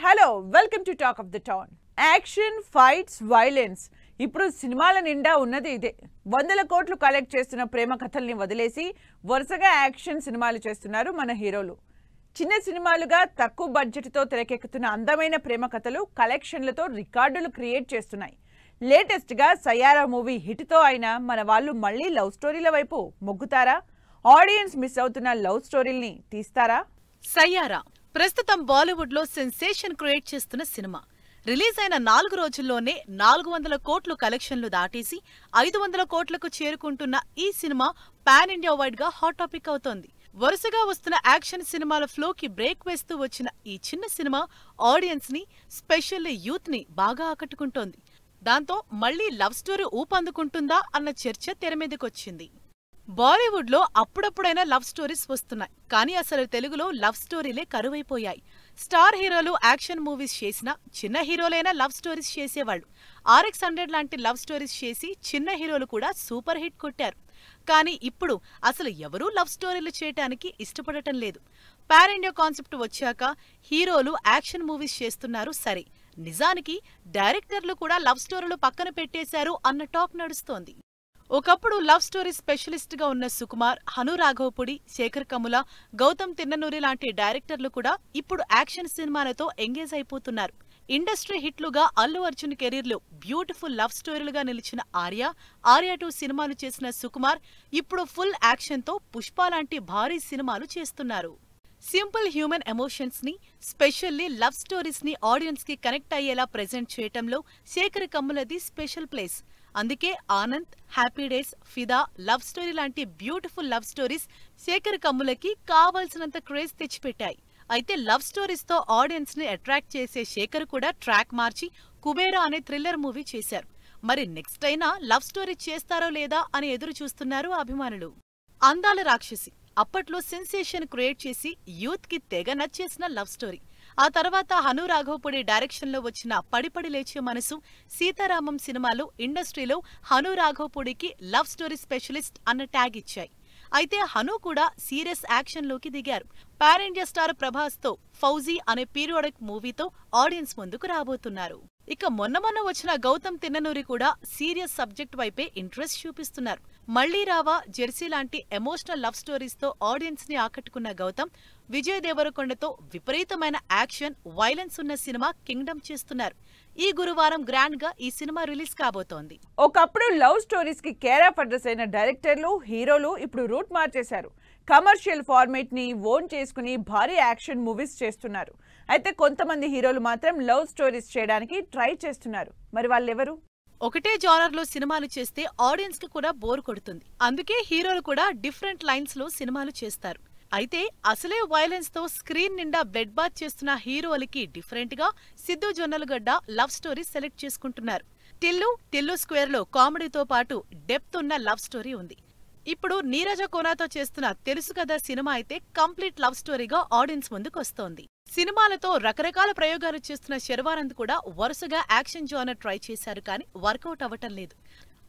Hello welcome to talk of the town. Action, fights, violence ఇప్పుడు సినిమాల నిండా ఉన్నది ఇదే. 100 కోట్లు కలెక్ట్ చేస్తున్న ప్రేమ కథల్ని వదిలేసి వరుసగా యాక్షన్ సినిమాలు చేస్తున్నారు మన హీరోలు. చిన్న సినిమాలుగా తక్కువ బడ్జెట్తో తెరకెక్కుతున్న అందమైన ప్రేమ కథలు కలెక్షన్లతో రికార్డులు క్రియేట్ చేస్తున్నాయి. లేటెస్ట్గా సయ్యారా మూవీ హిట్తో అయినా మన వాళ్ళు మళ్ళీ లవ్ స్టోరీల వైపు మొగ్గుతారా? ఆడియన్స్ మిస్ అవుతున్న లవ్ స్టోరీల్ని తీస్తారా? సయ్యారా ప్రస్తుతం బాలీవుడ్ లో సెన్సేషన్ క్రియేట్ చేస్తున్న సినిమా. రిలీజ్ అయిన 4 రోజుల్లోనే 400 కోట్లు కలెక్షన్లు దాటేసి 500 కోట్లకు చేరుకుంటున్న ఈ సినిమా పాన్ ఇండియా వైడ్ గా హాట్ టాపిక్ అవుతోంది. వరుసగా వస్తున్న యాక్షన్ సినిమాల ఫ్లోకి బ్రేక్ వేస్తూ వచ్చిన ఈ చిన్న సినిమా ఆడియన్స్ ని, స్పెషల్లీ యూత్ ని బాగా ఆకట్టుకుంటోంది. దాంతో మళ్లీ లవ్ స్టోరీ ఊపందుకుంటుందా అన్న చర్చ తెరమీదకొచ్చింది. బాలీవుడ్ లో అప్పుడప్పుడైనా లవ్ స్టోరీస్ వస్తున్నాయి, కానీ అసలు తెలుగులో లవ్ స్టోరీలే కరువైపోయాయి. స్టార్ హీరోలు యాక్షన్ మూవీస్ చేసినా చిన్న హీరోలైనా లవ్ స్టోరీస్ చేసేవాళ్లు. RX-100 లాంటి లవ్ స్టోరీస్ చేసి చిన్న హీరోలు కూడా సూపర్ హిట్ కొట్టారు. కానీ ఇప్పుడు అసలు ఎవరూ లవ్ స్టోరీలు చేయటానికి ఇష్టపడటం లేదు. పాన్ ఇండియా కాన్సెప్ట్ వచ్చాక హీరోలు యాక్షన్ మూవీస్ చేస్తున్నారు సరే, నిజానికి డైరెక్టర్లు కూడా లవ్ స్టోరీలు పక్కన పెట్టేశారు అన్న టాక్ నడుస్తోంది. ఒకప్పుడు లవ్ స్టోరీ స్పెషలిస్ట్ గా ఉన్న సుకుమార్, హను రాఘవపుడి, శేఖర్ కమ్ముల, గౌతమ్ తిన్ననూరి లాంటి డైరెక్టర్లు కూడా ఇప్పుడు యాక్షన్ సినిమాలతో ఎంగేజ్ అయిపోతున్నారు. ఇండస్ట్రీ హిట్లుగా అల్లు అర్జున్ కెరీర్లో బ్యూటిఫుల్ లవ్ స్టోరీలుగా నిలిచిన ఆర్య 2 సినిమాలు చేసిన సుకుమార్ ఇప్పుడు ఫుల్ యాక్షన్తో పుష్ప లాంటి భారీ సినిమాలు చేస్తున్నారు. సింపుల్ హ్యూమన్ ఎమోషన్స్ ని, స్పెషల్లీ లవ్ స్టోరీస్ ని ఆడియన్స్ కి కనెక్ట్ అయ్యేలా ప్రెజెంట్ చేయటంలో శేఖర్ కమ్ములది స్పెషల్ ప్లేస్. అందుకే ఆనంద్, హ్యాపీ డేస్, ఫిదా, లవ్ స్టోరీ లాంటి బ్యూటిఫుల్ లవ్ స్టోరీస్ శేఖర్ కమ్ములకి కావాల్సినంత క్రేజ్ తెచ్చిపెట్టాయి. అయితే లవ్ స్టోరీస్ తో ఆడియన్స్ ని అట్రాక్ట్ చేసే శేఖర్ కూడా ట్రాక్ మార్చి కుబేరా అనే థ్రిల్లర్ మూవీ చేశారు. మరి నెక్స్ట్ అయినా లవ్ స్టోరీ చేస్తారో లేదా అని ఎదురు చూస్తున్నారు అభిమానులు. అందాల రాక్షసి అప్పట్లో సెన్సేషన్ క్రియేట్ చేసి యూత్ కి తెగ నచ్చేసిన లవ్ స్టోరీ. ఆ తర్వాత హను రాఘవపుడి డైరెక్షన్లో వచ్చిన పడిపడి లేచే మనసు, సీతారామం సినిమాలు ఇండస్ట్రీలో హను రాఘవపుడికి లవ్ స్టోరీ స్పెషలిస్ట్ అన్న ట్యాగ్ ఇచ్చాయి. అయితే హను కూడా సీరియస్ యాక్షన్లోకి దిగారు. పాన్ ఇండియా స్టార్ ప్రభాస్తో ఫౌజీ అనే పీరియాడిక్ మూవీతో ఆడియన్స్ ముందుకు రాబోతున్నారు. ఇక మొన్న వచ్చిన గౌతమ్ తిన్ననూరి కూడా సీరియస్ సబ్జెక్ట్ వైపే ఇంట్రెస్ట్ చూపిస్తున్నారు. మళ్లీ రావా, జెర్సీ లాంటి ఎమోషనల్ లవ్ స్టోరీస్ తో ఆడియన్స్ ని ఆకట్టుకున్న గౌతమ్ విజయ్ దేవరకొండతో విపరీతమైన యాక్షన్, వైలెన్స్ ఉన్న సినిమా కింగ్డమ్ చేస్తున్నారు. ఈ గురువారం గ్రాండ్ గా ఈ సినిమా రిలీజ్ కాబోతోంది. ఒకప్పుడు లవ్ స్టోరీస్ కి కేర్ ఆఫ్ అడ్రస్ అయిన డైరెక్టర్లు, హీరోలు ఇప్పుడు రూట్ మార్చేశారు. కమర్షియల్ ఫార్మేట్ ని ఓన్ చేసుకుని భారీ యాక్షన్ మూవీస్ చేస్తున్నారు. అయితే కొంతమంది హీరోలు మాత్రం లవ్ స్టోరీస్ చేయడానికి ట్రై చేస్తున్నారు. మరి వాళ్ళెవరు? ఒకటే జానర్ లో సినిమాలు చేస్తే ఆడియన్స్ కి కూడా బోర్ కొడుతుంది. అందుకే హీరోలు కూడా డిఫరెంట్ లైన్స్ లో సినిమాలు చేస్తారు. అయితే అసలే వైలెన్స్ తో స్క్రీన్ నిండా బ్లడ్ బాత్ చేస్తున్న హీరోలకి డిఫరెంట్ గా Siddhu Jonnalagadda love story select చేసుకుంటున్నారు. టిల్లు స్క్వేర్ లో కామెడీతో పాటు డెప్త్ ఉన్న లవ్ స్టోరీ ఉంది. ఇప్పుడు నీరజ కోనాతో చేస్తున్న తెలుసు కదా సినిమా అయితే కంప్లీట్ లవ్ స్టోరీగా ఆడియన్స్ ముందుకు వస్తోంది. సినిమాలతో రకరకాల ప్రయోగాలు చేస్తున్న శర్వానంద్ కూడా వరుసగా యాక్షన్ జోనర్ ట్రై చేశారు, కానీ వర్కౌట్ అవ్వటం లేదు.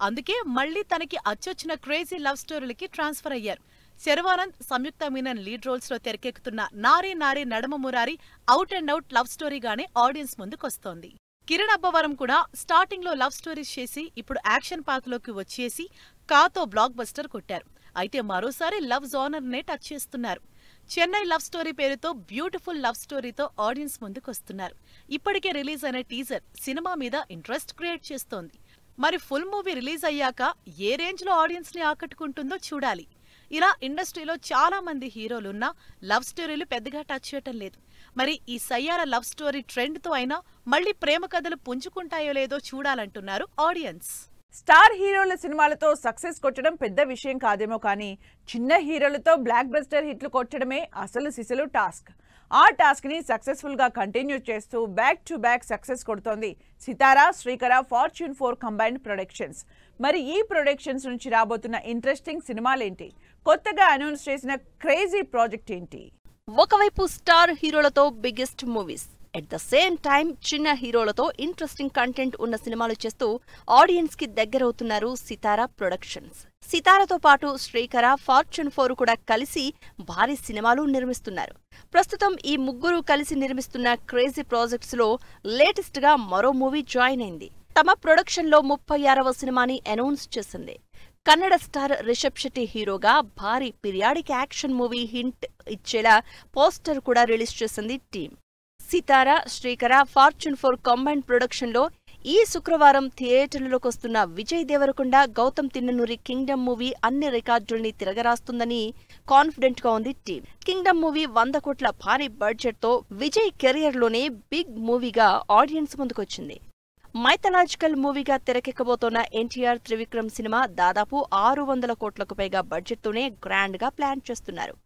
అందుకే మళ్లీ తనకి అచ్చొచ్చిన క్రేజీ లవ్ స్టోరీలకి ట్రాన్స్ఫర్ అయ్యారు. శర్వానంద్, సంయుక్త మీనన్ లీడ్ రోల్స్ లో తెరకెక్కుతున్న Nari Nari Nadama Murari out and out love స్టోరీగానే ఆడియన్స్ ముందుకొస్తోంది. కిరణ్ అబ్బవరం కూడా స్టార్టింగ్ లో లవ్ స్టోరీస్ చేసి ఇప్పుడు యాక్షన్ పాత్రలోకి వచ్చేసి కాతో బ్లాక్ బస్టర్ కొట్టారు. అయితే మరోసారి లవ్ జోనర్ నే టచ్ చేస్తున్నారు. చెన్నై లవ్ స్టోరీ పేరుతో బ్యూటిఫుల్ లవ్ స్టోరీతో ఆడియన్స్ ముందుకొస్తున్నారు. ఇప్పటికే రిలీజ్ అయిన టీజర్ సినిమా మీద ఇంట్రెస్ట్ క్రియేట్ చేస్తోంది. మరి ఫుల్ మూవీ రిలీజ్ అయ్యాక ఏ రేంజ్ లో ఆడియన్స్ ని ఆకట్టుకుంటుందో చూడాలి. ఇలా ఇండస్ట్రీలో చాలా మంది హీరోలున్నా లవ్ స్టోరీలు పెద్దగా టచ్ చేయటం లేదు. మరి ఈ సయ్యారా లవ్ స్టోరీ ట్రెండ్ తో అయినా మళ్లీ ప్రేమ కథలు పుంజుకుంటాయో లేదో చూడాలంటున్నారు ఆడియన్స్. స్టార్ హీరోల సినిమాలతో సక్సెస్ కొట్టడం పెద్ద విషయం కాదేమో, కానీ చిన్న హీరోలతో బ్లాక్ బస్టర్ హిట్లు కొట్టడమే అసలు సిసలు టాస్క్. ఆ టాస్క్ ని సక్సెస్ఫుల్ గా కంటిన్యూ చేస్తూ బ్యాక్ టు బ్యాక్ సక్సెస్ కొడుతోంది Sithara, Srikara, Fortune 4 combined productions. మరి ఈ ప్రొడక్షన్స్ నుంచి రాబోతున్న ఇంట్రెస్టింగ్ సినిమాలేంటి? కొత్తగా అనౌన్స్ చేసిన క్రేజీ ప్రాజెక్ట్ ఏంటి? ఒకవైపు స్టార్ హీరోలతో biggest movies, at the same time చిన్న హీరోలతో ఇంట్రెస్టింగ్ కంటెంట్ ఉన్న సినిమాలు చేస్తూ ఆడియన్స్ కి దగ్గరవుతున్నారు సితారా ప్రొడక్షన్స్. సితారాతో పాటు శ్రీకర, ఫార్చ్యూన్ 4 కూడా కలిసి భారీ సినిమాలు నిర్మిస్తున్నారు. ప్రస్తుతం ఈ ముగ్గురు కలిసి నిర్మిస్తున్న క్రేజీ ప్రాజెక్ట్స్ లో లేటెస్ట్ గా మరో మూవీ జాయిన్ అయింది. తమ ప్రొడక్షన్ లో 36వ సినిమాని అనౌన్స్ చేసింది. కన్నడ స్టార్ రిషబ్ శెట్టి హీరోగా భారీ పీరియాడిక్ యాక్షన్ మూవీ హింట్ ఇచ్చేలా పోస్టర్ కూడా రిలీజ్ చేసింది టీం. సితారా, శ్రీకర, ఫార్చ్యూన్ 4 కంబైన్డ్ ప్రొడక్షన్ లో ఈ శుక్రవారం థియేటర్లలోకి వస్తున్న విజయ్ దేవరకొండ, గౌతమ్ తిన్ననూరి కింగ్డమ్ మూవీ అన్ని రికార్డుల్ని తిరగరాస్తుందని కాన్ఫిడెంట్ గా ఉంది టీం. కింగ్డమ్ మూవీ 100 కోట్ల భారీ బడ్జెట్ తో విజయ్ కెరియర్ లోనే బిగ్ మూవీగా ఆడియన్స్ ముందుకొచ్చింది. మైథలాజికల్ మూవీగా తెరకెక్కబోతోన్న ఎన్టీఆర్ త్రివిక్రమ్ సినిమా దాదాపు 600 కోట్లకు పైగా బడ్జెట్ తోనే గ్రాండ్ గా ప్లాన్ చేస్తున్నారు.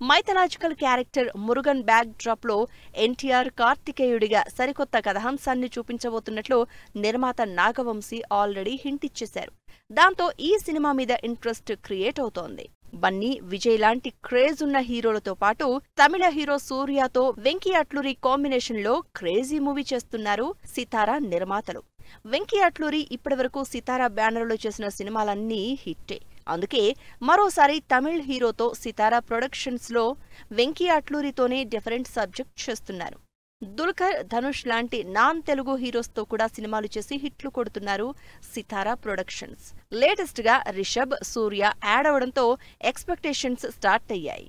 Mythological character Murugan back drop లో ఎన్టీఆర్ కార్తికేయుడిగా సరికొత్త కథాంశాన్ని చూపించబోతున్నట్లు నిర్మాత నాగవంశీ ఆల్రెడీ హింట్ ఇచ్చేశారు. దాంతో ఈ సినిమా మీద ఇంట్రెస్ట్ క్రియేట్ అవుతోంది. బన్నీ, విజయ్ లాంటి క్రేజ్ ఉన్న హీరోలతో పాటు తమిళ హీరో సూర్యతో వెంకీ అట్లూరి కాంబినేషన్ లో క్రేజీ మూవీ చేస్తున్నారు సితారా నిర్మాతలు. వెంకీ అట్లూరి ఇప్పటివరకు సితారా బ్యానర్లో చేసిన సినిమాలన్నీ హిట్టే. అందుకే మరోసారి తమిళ్ హీరోతో సితారా ప్రొడక్షన్స్ లో వెంకీ అట్లూరితోనే డిఫరెంట్ సబ్జెక్ట్ చేస్తున్నారు. దుల్కర్, ధనుష్ లాంటి నాన్ తెలుగు హీరోస్తో కూడా సినిమాలు చేసి హిట్లు కొడుతున్నారు సితారా ప్రొడక్షన్స్. లేటెస్ట్ గా రిషబ్, సూర్య యాడ్ అవడంతో ఎక్స్పెక్టేషన్స్ స్టార్ట్ అయ్యాయి.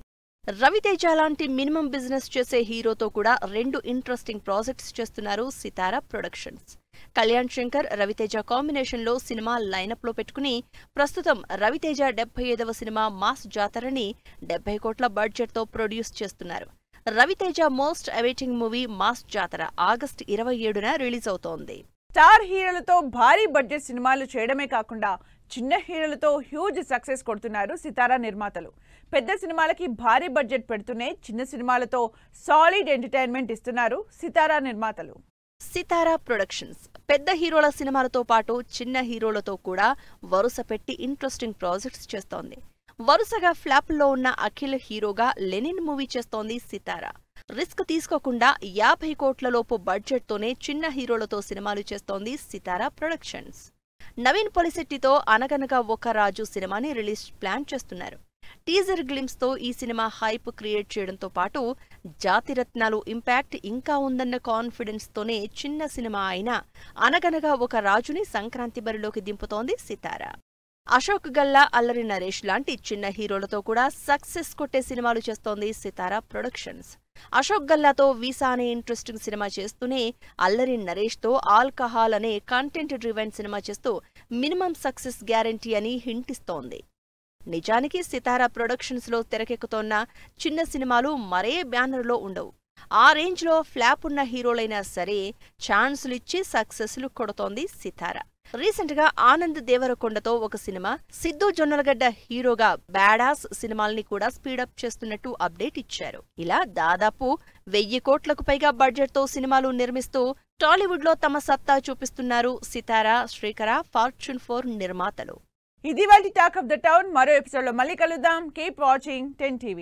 రవితేజ లాంటి మినిమం బిజినెస్ చేసే హీరోతో కూడా 2 ఇంట్రెస్టింగ్ ప్రాజెక్ట్స్ చేస్తున్నారు సితారా ప్రొడక్షన్స్. కళ్యాణ్ శంకర్, రవితేజ కాంబినేషన్ లో సినిమా లైనప్ లో పెట్టుకుని ప్రస్తుతం రవితేజ 75వ సినిమా మాస్ జాతరని 70 కోట్ల బడ్జెట్ తో ప్రొడ్యూస్ చేస్తున్నారు. Ravi Teja most awaiting movie mass Jathara August 27న రిలీజ్ అవుతోంది. స్టార్ హీరోలతో భారీ బడ్జెట్ సినిమాలు చేయడమే కాకుండా చిన్న హీరోలతో హ్యూజ్ సక్సెస్ కొడుతున్నారు సితారా నిర్మాతలు. పెద్ద సినిమాలకి భారీ బడ్జెట్ పెడుతూనే చిన్న సినిమాలతో సాలిడ్ ఎంటర్టైన్మెంట్ ఇస్తున్నారు సితారా నిర్మాతలు. సితారా ప్రొడక్షన్స్ పెద్ద హీరోల సినిమాలతో పాటు చిన్న హీరోలతో కూడా వరుస పెట్టి ఇంట్రెస్టింగ్ ప్రాజెక్ట్స్ చేస్తోంది. వరుసగా ఫ్లాప్లో ఉన్న అఖిల్ హీరోగా లెనిన్ మూవీ చేస్తోంది సితారా. రిస్క్ తీసుకోకుండా 50 కోట్ల లోపు బడ్జెట్ తోనే చిన్న హీరోలతో సినిమాలు చేస్తోంది సితారా ప్రొడక్షన్స్. నవీన్ పొలిశెట్టితో అనగనగా ఒక రాజు సినిమాని రిలీజ్ ప్లాన్ చేస్తున్నారు. టీజర్ గ్లిమ్స్ తో ఈ సినిమా హైప్ క్రియేట్ చేయడంతో పాటు జాతిరత్నాలు ఇంపాక్ట్ ఇంకా ఉందన్న కాన్ఫిడెన్స్ తోనే చిన్న సినిమా అయినా అనగనగా ఒక రాజుని సంక్రాంతి బరిలోకి దింపుతోంది సితారా. అశోక్ గల్లా, అల్లరి నరేష్ లాంటి చిన్న హీరోలతో కూడా సక్సెస్ కొట్టే సినిమాలు చేస్తోంది సితారా ప్రొడక్షన్స్. అశోక్ గల్లాతో వీసా అనే ఇంట్రెస్టింగ్ సినిమా చేస్తూనే అల్లరి నరేష్ తో ఆల్కహాల్ అనే కంటెంట్ డ్రివెన్ సినిమా చేస్తూ మినిమం సక్సెస్ గ్యారంటీ అని హింట్ ఇస్తోంది. నిజానికి సితారా ప్రొడక్షన్స్ లో తెరకెక్కుతోన్న చిన్న సినిమాలు మరే బ్యానర్లో ఉండవు. ఆ రేంజ్ లో ఫ్లాప్ ఉన్న హీరోలైనా సరే ఛాన్సులిచ్చి సక్సెస్లు కొడుతోంది సితారా. రీసెంట్ గా ఆనంద్ దేవరకొండతో ఒక సినిమా, సిద్ధు జొన్నలగడ్డ హీరోగా బ్యాడాస్ సినిమాల్ని కూడా స్పీడప్ చేస్తున్నట్టు అప్డేట్ ఇచ్చారు. ఇలా దాదాపు 1000 కోట్లకు పైగా బడ్జెట్ తో సినిమాలు నిర్మిస్తూ టాలీవుడ్ లో తమ సత్తా చూపిస్తున్నారు సితారా, శ్రీకర, ఫార్చ్యూన్ 4 నిర్మాతలు. ఇది వాటి టాక్ ఆఫ్ ద టౌన్. మరో ఎపిసోడ్ లో మళ్ళీ కలుద్దాం. Keep watching 10 TV.